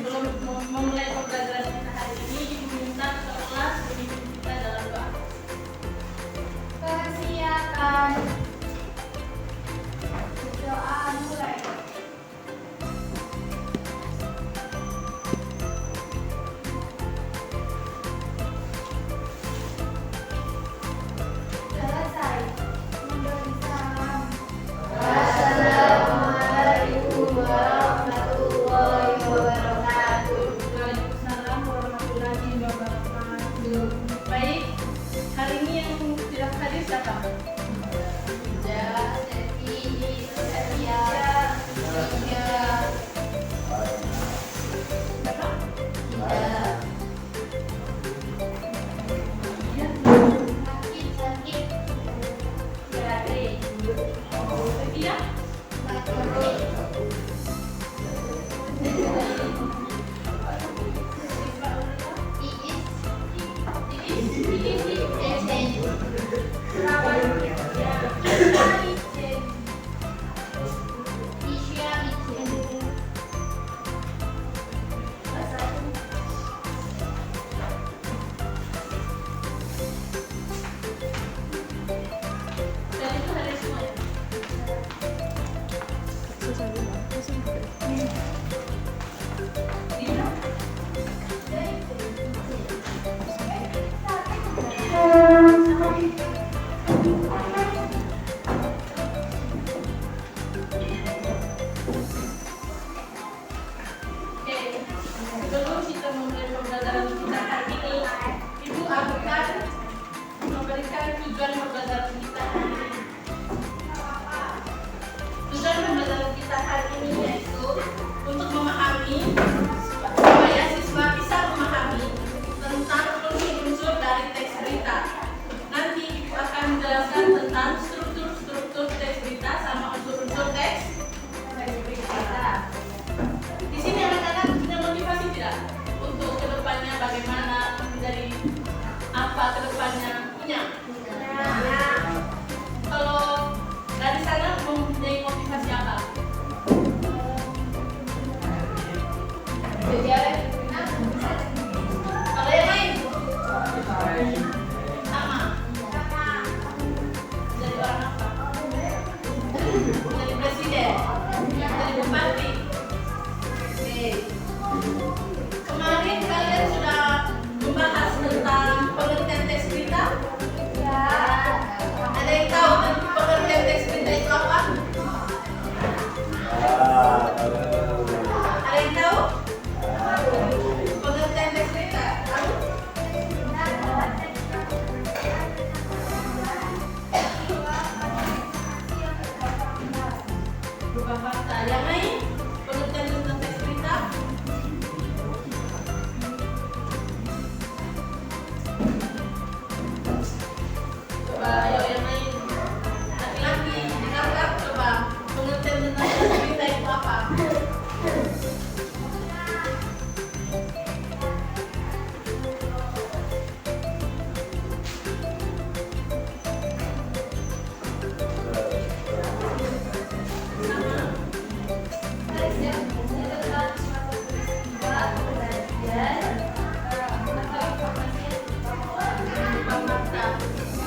sebelum memulai pembelajaran kita hari ini, Ibu minta kelas memimpin kita dalam doa. Persiapan. Doa mulai. Selesai. Memberi salam. Assalamualaikum warahmatullahi wabarakatuh. Waalaikumsalam warahmatullahi wabarakatuh. Baik, hari ini yang tidak hadir siapa? Sebelum kita memulai pembelajaran kita hari ini, Ibu akan memberikan tujuan pembelajaran kita hari ini. Tujuan pembelajaran kita hari ini yaitu untuk memahami, supaya siswa bisa memahami tentang unsur-unsur dari teks berita. Nanti Ibu akan menjelaskan tentang struktur teks berita sama unsur-unsur teks berita. Di sini anak-anak punya motivasi tidak untuk kedepannya bagaimana menjadi apa kedepannya punya? Kalau dari sana mempunyai motivasi apa? Kalau yang lain? Sama. Jadi orang apa? Jadi presiden. Jadi bupati. Kemarin kalian sudah membahas tentang pengertian teks berita? Ya. Ada yang tahu pengertian teks berita itu apa? Ada yang tahu? Pengertian teks berita? Tahu? Berupa fakta. Yang lain? Pengertian tentang teks berita? Coba ayo yang lain. Laki-laki dengarkan coba pengertian tentang teks berita itu apa?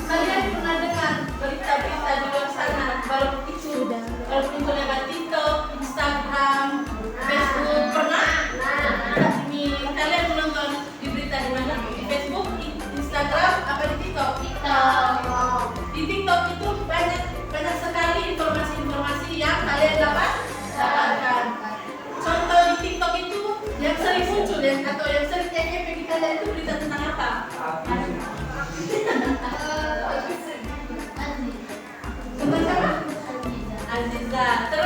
Kalian pernah dengar berita-berita di luar sana, walaupun itu lewat TikTok, Instagram, Facebook, pernah? Ini kalian menonton di berita di mana? Di Facebook, di Instagram, apa di TikTok? Di TikTok itu banyak sekali informasi-informasi yang kalian dapatkan. Contoh di TikTok itu yang sering muncul atau yang sering FYP di kalian itu berita tentang apa? Tentang siapa? Aziza. Terus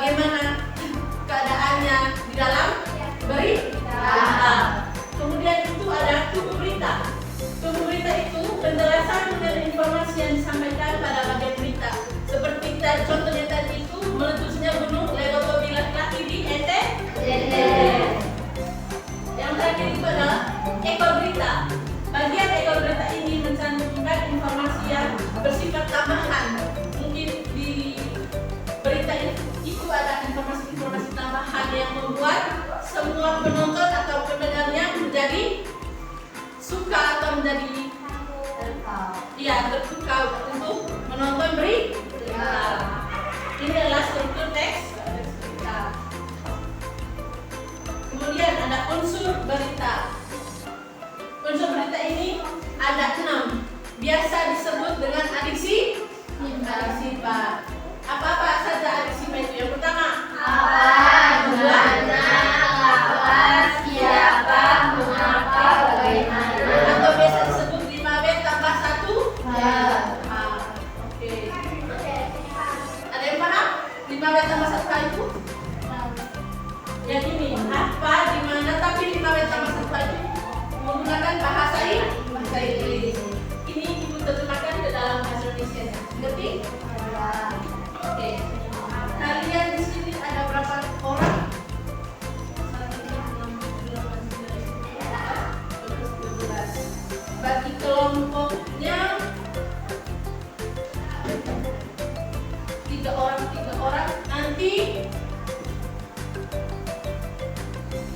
bagaimana keadaannya di dalam berita. Kemudian itu ada tubuh berita. Tubuh berita itu penjelasan mengenai informasi yang disampaikan pada bagian berita. Seperti kita contohnya tadi itu meletusnya gunung Legogobi laki-laki di NTT. Yang terakhir itu adalah ekor berita. Bagian ekor berita ini mencantumkan informasi yang bersifat tambahan. Mungkin di berita itu ada informasi-informasi tambahan yang membuat semua penonton atau pendengarnya menjadi suka atau menjadi terpukau untuk menonton berita. Ini adalah struktur teks berita. Kemudian ada unsur berita. Unsur berita ini ada 6. Biasa disebut dengan adiksi sifat. Apa-apa saja adiksi sifat itu? Yang pertama, Apa, gimana, kapan, siapa, mengapa, bagaimana. atau biasa disebut 5W tambah 1 Hal. Oke. Ada yang paham? 5W tambah 1 hal itu? Yang ini, apa, di mana, tapi 5W tambah 1 hal itu menggunakan bahasa Inggris. Ini ibu terjemahkan ke dalam bahasa Indonesia. Ngerti? Oke. Kalian di sini ada berapa orang? 12. Bagi kelompoknya 3 orang. Nanti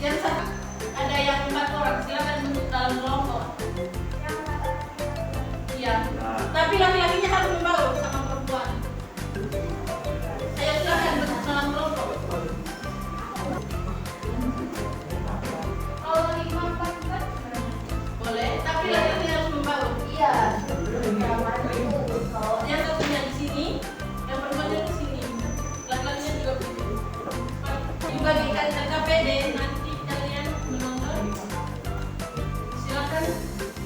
yang satu ada yang 4 orang. Silakan bentuk dalam kelompok. Iya. Tapi laki-lakinya harus membaur sama perempuan. Ayo silakan bentuk dalam kelompok. Kalau 5, 4, 4. Boleh, tapi laki-laki harus membaur. Iya. Yang satunya di sini, yang perempuannya di sini. Laki-lakinya juga begitu. Dibagikan KKPD, nanti kalian menonton. Silakan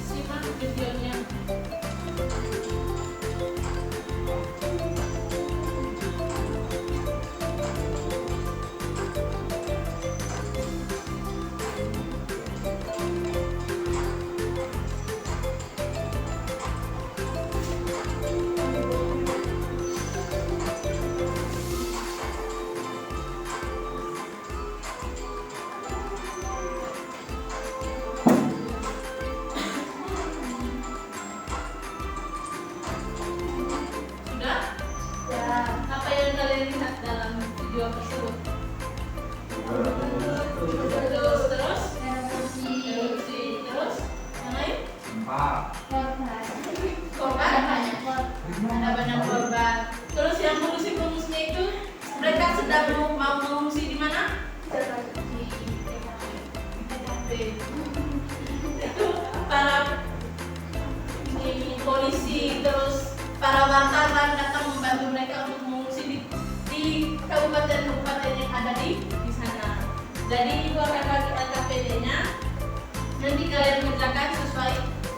simak videonya. Sudah? Ya. Apa yang kalian lihat dalam video tersebut? Terus? Erupsi. Terus? Yang lain? Korban? Ada banyak korban. Terus yang pengungsi-pengungsinya itu mereka sedang mau mengungsi di mana? Itu para polisi, terus para wartawan datang membantu mereka untuk mengungsi di kabupaten-kabupaten yang ada di sana. Jadi ibu akan bagi LKPD-nya. Nanti kalian kerjakan sesuai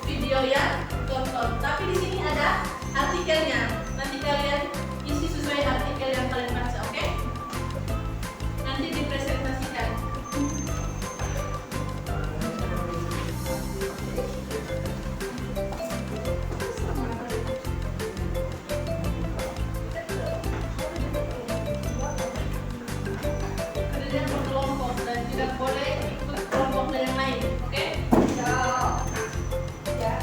video yang tonton. Tapi di sini ada artikelnya. Nanti kalian isi sesuai artikel yang kalian baca, oke? Nanti dipresentasikan. Kerja berkelompok dan tidak boleh ikut kelompok yang lain, oke? Ya.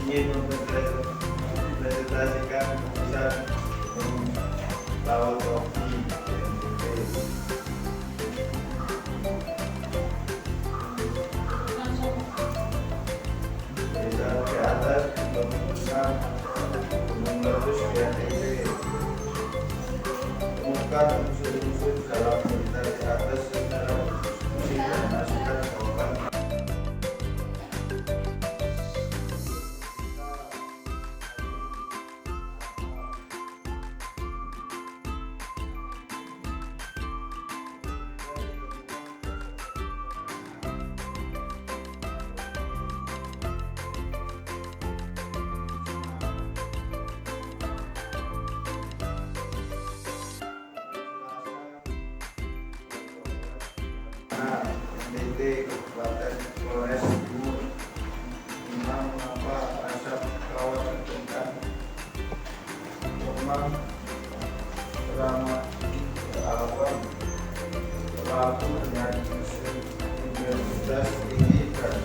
ingin mempresentasikan lukisan laut topi BNPB. Desa di atas pembentukan gunung meletus BNPB. Temukan unsur-unsur dalam berita di atas secara diskusi dan masukan jawaban. NTT Kabupaten Flores Timur tentang mengapa asap kawat tertekan Kemang Keramat Awan pelaku dengan Universitas Tinggi dan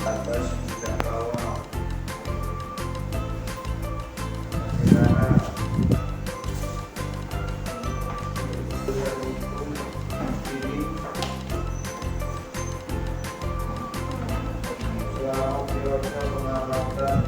atas tidak kawal bagaimana hukum ini selama periode pengamatan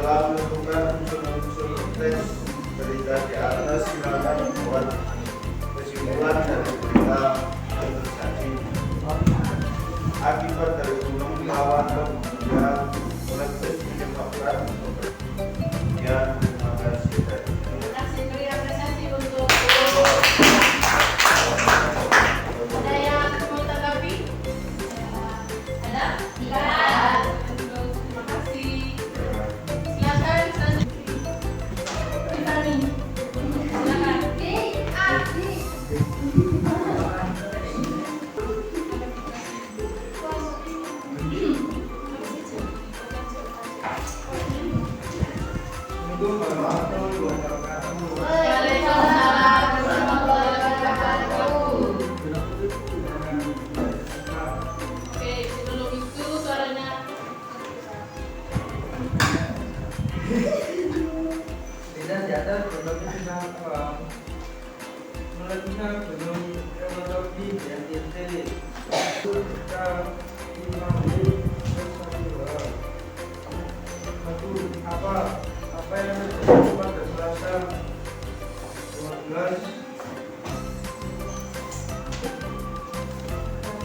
setelah menentukan unsur-unsur teks berita di atas, silakan membuat kesimpulan dari berita yang terjadi. Akibat dari gunung awan kemudian meletus menyebabkan kemudian terima kasih. Terima kasih, beri apresiasi untuk ada yang mau tanggapi? Ada? Tidak. Terima kasih. Silakan selanjutnya. Tiffany. Silakan. Waalaikumsalam warahmatullahi wabarakatuh. Oke, sebelum itu suaranya. Tidak di atas gunung tentang meletusnya gunung Erotopi dan NTT kita dimulai bersama satu apa yang terjadi pada Selasa 12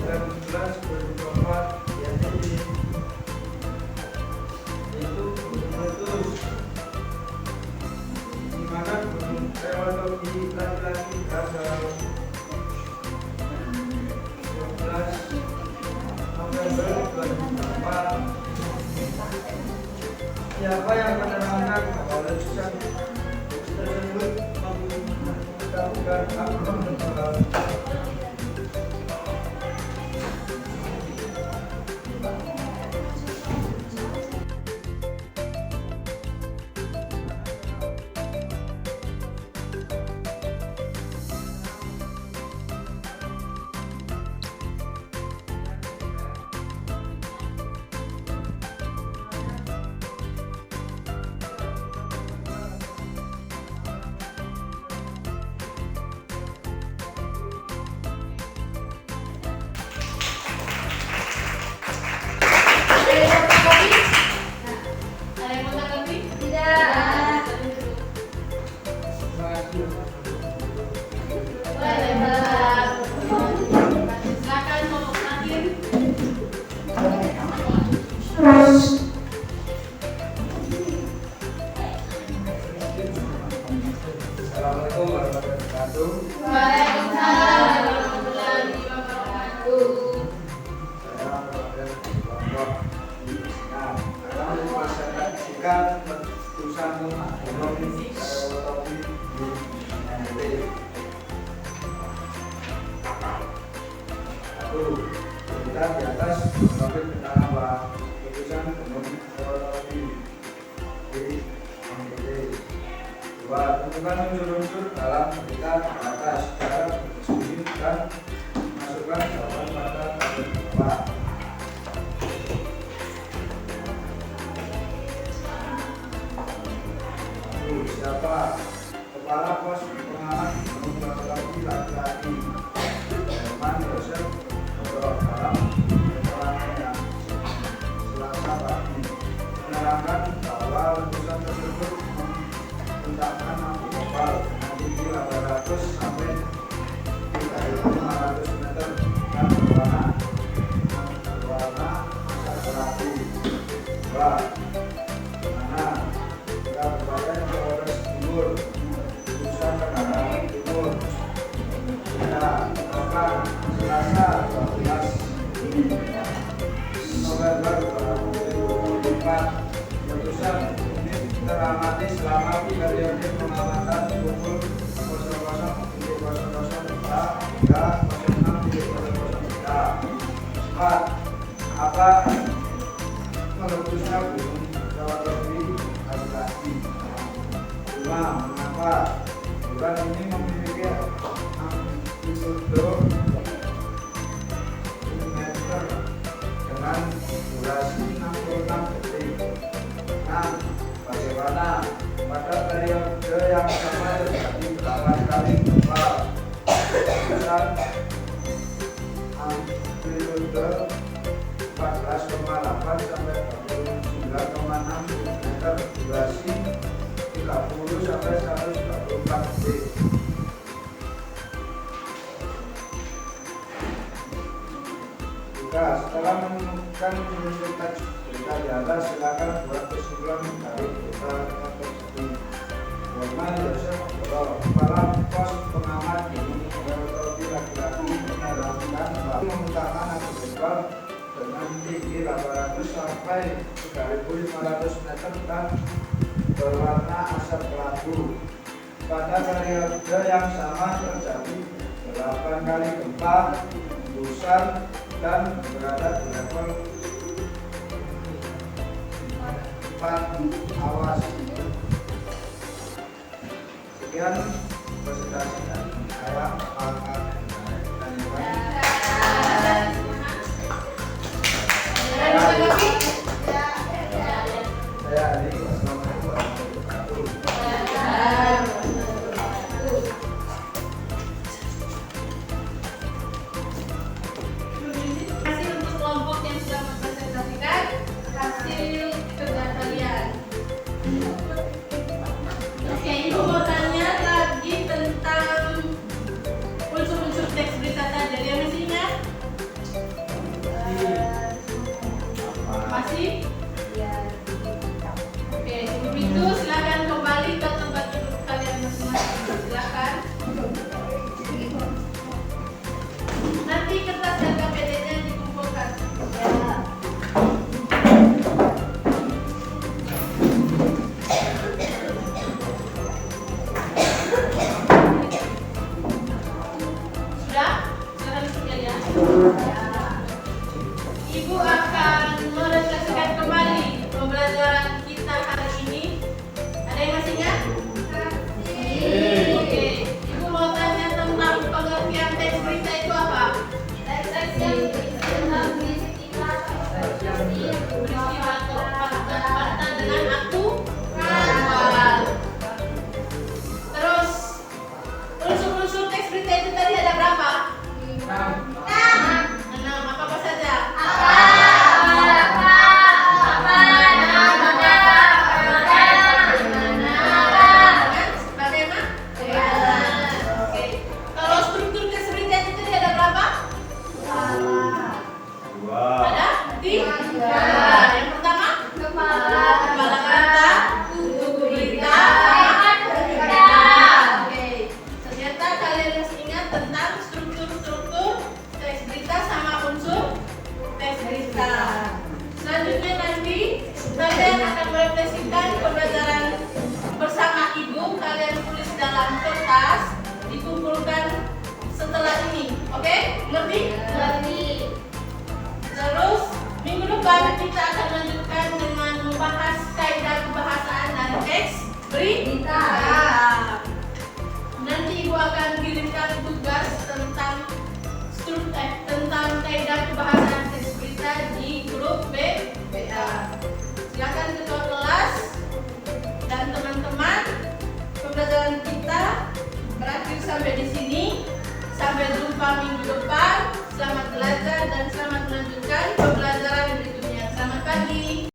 2024 di NTT, yaitu gunung meletus di mana gunung Erotopi laki-laki berasal 12 November 2024. Siapa yang menerangkan bahwa letusan tersebut menyebabkan akron tenggelam? Berita di atas mengambil tentang apa? Keputusan Dua, tentukan unsur-unsur dalam berita di atas secara bersembunyi dan masukkan jawaban pada tabel bawah. Siapa? Kepala pos pengamat teknologi laki-laki Herman Yosef Nugroho dalam keterangannya Selasa pagi menerangkan bahwa letusan tersebut membentangkan api global dengan tinggi 800 sampai 3.500 meter dan berwarna asap terapi. Mana kita berada di Polres Timur, Nusa Tenggara Timur. Kita akan Selasa 12 November 2024. Letusan ini teramati selama periode pengamatan pukul 00.00 hingga 06.00. 4. Apa meletusnya gunung Kawatori lagi-lagi? 5. Mengapa bulan ini memiliki amplitudo meter dengan durasi 66 detik? 6. Bagaimana pada periode yang sama terjadi 8 kali gempa besar amplitudo 14,8 sampai 29,6 meter durasi 30 sampai 124 detik. Setelah menemukan unsur teks berita di atas, silakan buat kesimpulan dari berita yang terjadi. Herman Yosef Nugroho, kepala pos pengamat gunung teknologi laki-laki menerangkan bahwa membentangkan api global dengan tinggi 800 sampai 3.500 meter dan berwarna asap kelabu. Pada periode yang sama terjadi 8 kali gempa besar dan berada di level 4 awas. Sekian presentasi dari saya, Pak. Saya Adi. Wassalamualaikum warahmatullahi wabarakatuh. Terima kasih untuk kelompok yang sudah mempresentasikan hasil kerja kalian. Oke, Ibu mau tanya lagi tentang unsur-unsur teks berita tadi. Ada yang masih ingat? Masih? Oke, sebelum itu silakan kembali ke tempat duduk kalian masing-masing. Silakan. Nanti kertas dan KPD-nya dikumpulkan. Sudah? Silakan duduk ya. Ibu akan merefleksikan kembali pembelajaran kita hari ini. Ada yang masih ingat? Oke. Ibu mau tanya tentang pengertian teks berita itu apa? Peristiwa atau fakta dengan aktual. Terus unsur-unsur teks berita itu tadi ada berapa? 6. Apa saja? Bagaimana? Oke. Kalau struktur teks berita itu tadi ada sampai di sini. Sampai jumpa minggu depan. Selamat belajar.